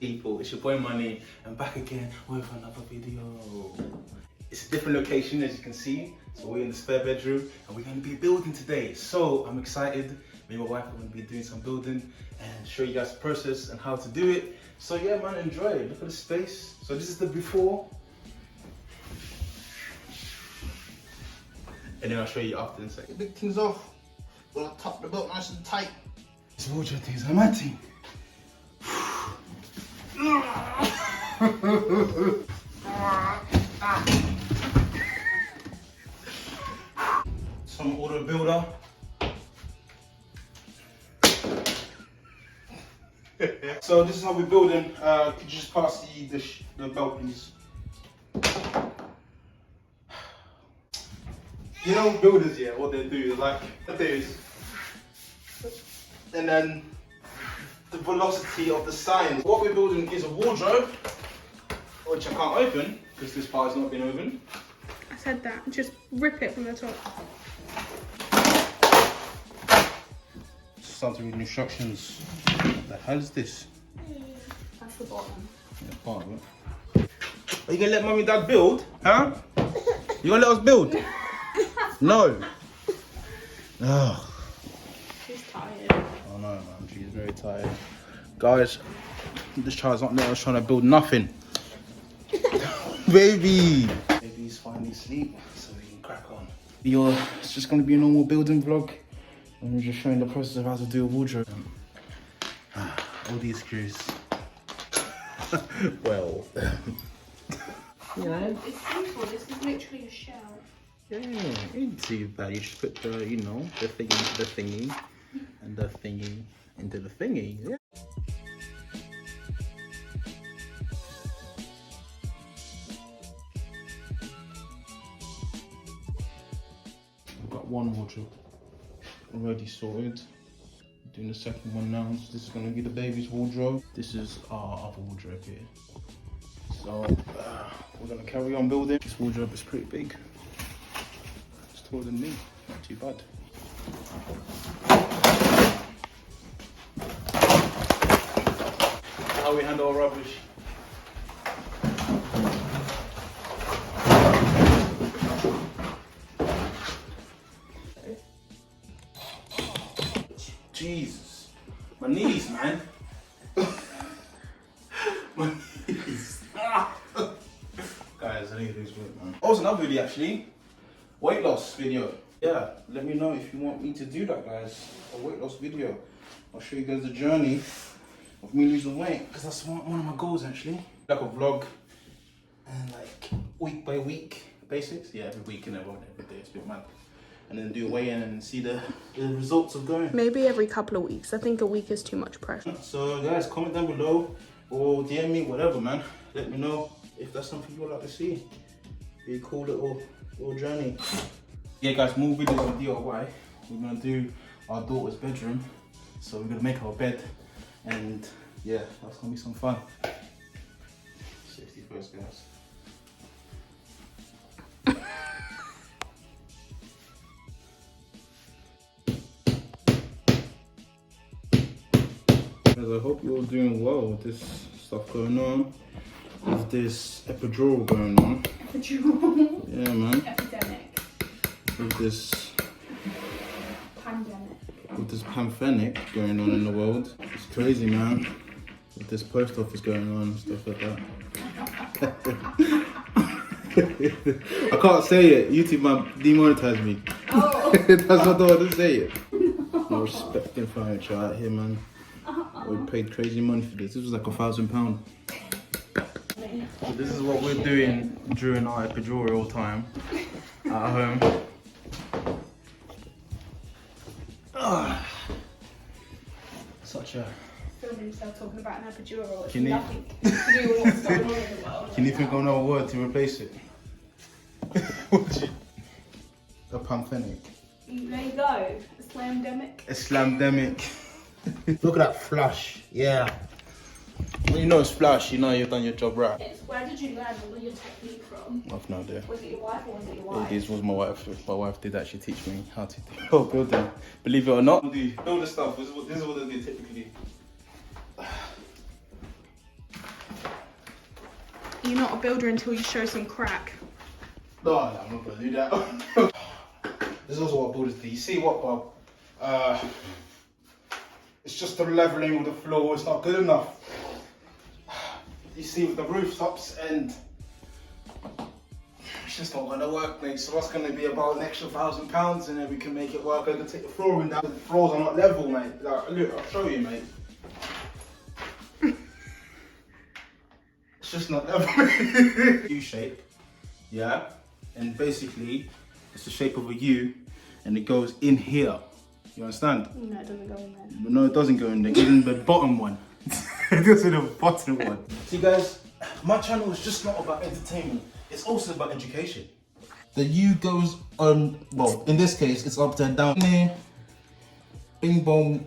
People, it's your boy Money, and back again with another video. It's a different location, as you can see. So we're in the spare bedroom and we're going to be building today. So I'm excited. Me and my wife are going to be doing some building and show you guys the process and how to do it. So yeah man, enjoy it. Look at the space. So this is the before. And then I'll show you after in a second. Big things off. Gotta top the belt nice and tight. This wardrobe things are matty. Some auto builder. So this is how we're building. Could you just pass the belt, please? You know, builders, yeah, what they do is like this, and then the velocity of the signs. What we're building is a wardrobe, which I can't open because this part has not been opened. I said that. Just rip it from the top. Start to read instructions. What the hell is this? That's the bottom. Yeah, part of it. Are you gonna let mummy and dad build? Huh? You gonna let us build? No. Oh. She's tired. Oh no, man, she's very tired. Guys, this child's not letting us trying to build nothing. Baby! Baby's finally asleep, so we can crack on. It's just gonna be a normal building vlog. And we're just showing the process of how to do a wardrobe. All these screws. Well, you know. It's simple. This is literally a shell. Yeah, it ain't too bad. You just put the, you know, the thing into the thingy, and the thingy into the thingy. Yeah. I've got one wardrobe already sorted. Doing the second one now. So this is going to be the baby's wardrobe. This is our other wardrobe here. So we're going to carry on building. This wardrobe is pretty big. It's taller than me. Not too bad. How we handle our rubbish. Jesus, my knees, man. My knees. Guys, I need to lose weight, man. Also, another video actually, weight loss video. Yeah, let me know if you want me to do that, guys. A weight loss video. I'll show you guys the journey of me losing weight, because that's one of my goals actually. Like a vlog, and like week by week basics. Yeah, every week and every day. It's a bit mad. And then do a weigh-in and see the results of going. Maybe every couple of weeks. I think a week is too much pressure. So guys, comment down below or DM me, whatever, man. Let me know if that's something you would like to see. Be a cool little journey. Yeah guys, more videos on DIY. We're gonna do our daughter's bedroom. So we're gonna make her a bed, and yeah, that's gonna be some fun. Safety first, guys. I hope you're all doing well with this stuff going on. With this epidural going on. Epidural? Yeah, man. Epidemic. With this... Pandemic. With this pandemic going on in the world. It's crazy, man. With this post office going on and stuff like that. I can't say it. YouTube man demonetized me. Oh. That's not the way to say it. No respecting furniture out here, man. We paid crazy money for this. This was like £1,000. So this is what we're doing during our epidural time at home. Such a... Filming yourself talking about an epidural. It's Can you- nothing to do with what's going on in the world. Can you think of another word to replace it? A pandemic. There you go. A slamdemic. A slamdemic. Look at that flush. Yeah. When you know it's flush, you know you've done your job right. Yes. Where did you learn all your technique from? I've no idea. Was it your wife or was it your wife? This was my wife. My wife did actually teach me how to do building. Believe it or not. Build the stuff. This is what they do typically. You're not a builder until you show some crack. No, I'm not gonna do that. This is also what builders do. You see what, Bob? It's just the leveling of the floor. It's not good enough. You see with the rooftops, and it's just not gonna work, mate. So that's gonna be about an extra £1,000, and then we can make it work. I can take the flooring down. The floors are not level, mate. Like, look, I'll show you, mate. It's just not level. U shape, yeah, and basically it's the shape of a U, and it goes in here. You understand? No, it doesn't go in there. No, it doesn't go in there. Even the bottom one. It goes in the bottom one. See, guys, my channel is just not about entertainment. It's also about education. The U goes on. Well, in this case, it's upside down. Bing bong,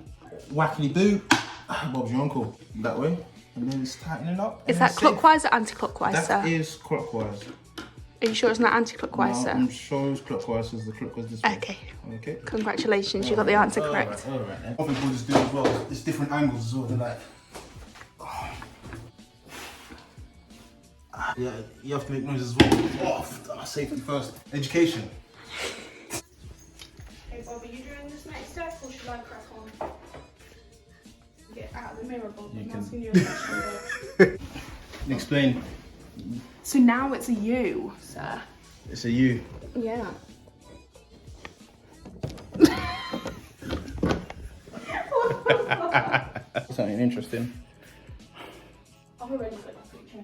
wackety boo. Bob's your uncle. That way. And then it's tightening up. Is that clockwise or anti-clockwise, sir? That is clockwise. Are you sure it's not anti-clockwise, No, sir? I'm sure it's clockwise, because the clock was this way. Okay. Okay. Congratulations, you got the answer correct. All right, then. What people just do as well, there's different angles as well. They're like, yeah, you have to make noise as well. Safety first. Education. Hey Bob, are you doing this next step or should I crack on? Get out of the mirror, Bob. I'm asking you a question, Bob. Explain. So now it's a U, sir. It's a U. Yeah. Something interesting. I've already got that picture.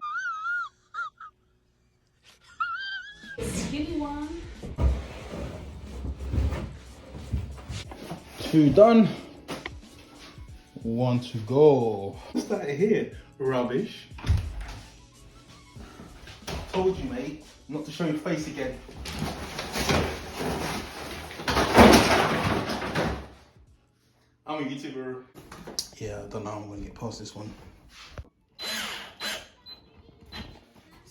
Skinny one. 2 done. 1 to go. What's that here? Rubbish. Told you, mate, not to show your face again. I'm a YouTuber. Yeah, I don't know how I'm gonna get past this one.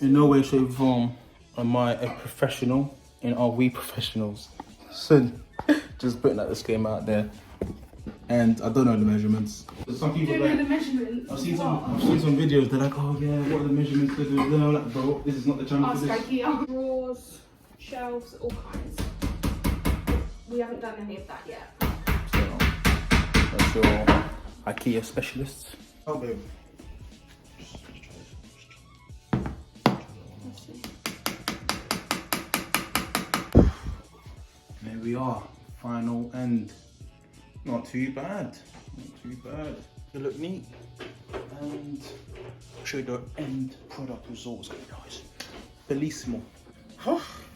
In no way, shape, or form am I a professional, and are we professionals? So, just putting that disclaimer out there. And I don't know the measurements. Some people Don't know the like, measurements. I've seen some videos. They're like, oh yeah, what are the measurements? I'm like, bro, this is not the channel Ask for this. IKEA. Drawers, shelves, all kinds. We haven't done any of that yet. So, that's your IKEA specialists. Oh, babe. There we are. Final end. Not too bad. Not too bad. You look neat. And I'll show you the end product results, guys. Bellissimo.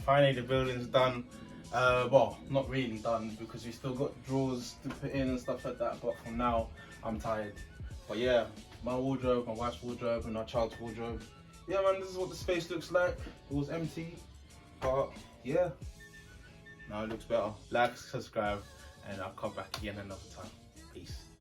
Finally, the building's done. Well, not really done because we still got drawers to put in and stuff like that. But for now, I'm tired. But yeah, my wardrobe, my wife's wardrobe, and our child's wardrobe. Yeah, man, this is what the space looks like. It was empty, but yeah, now it looks better. Like, subscribe, and I'll come back again another time. Peace.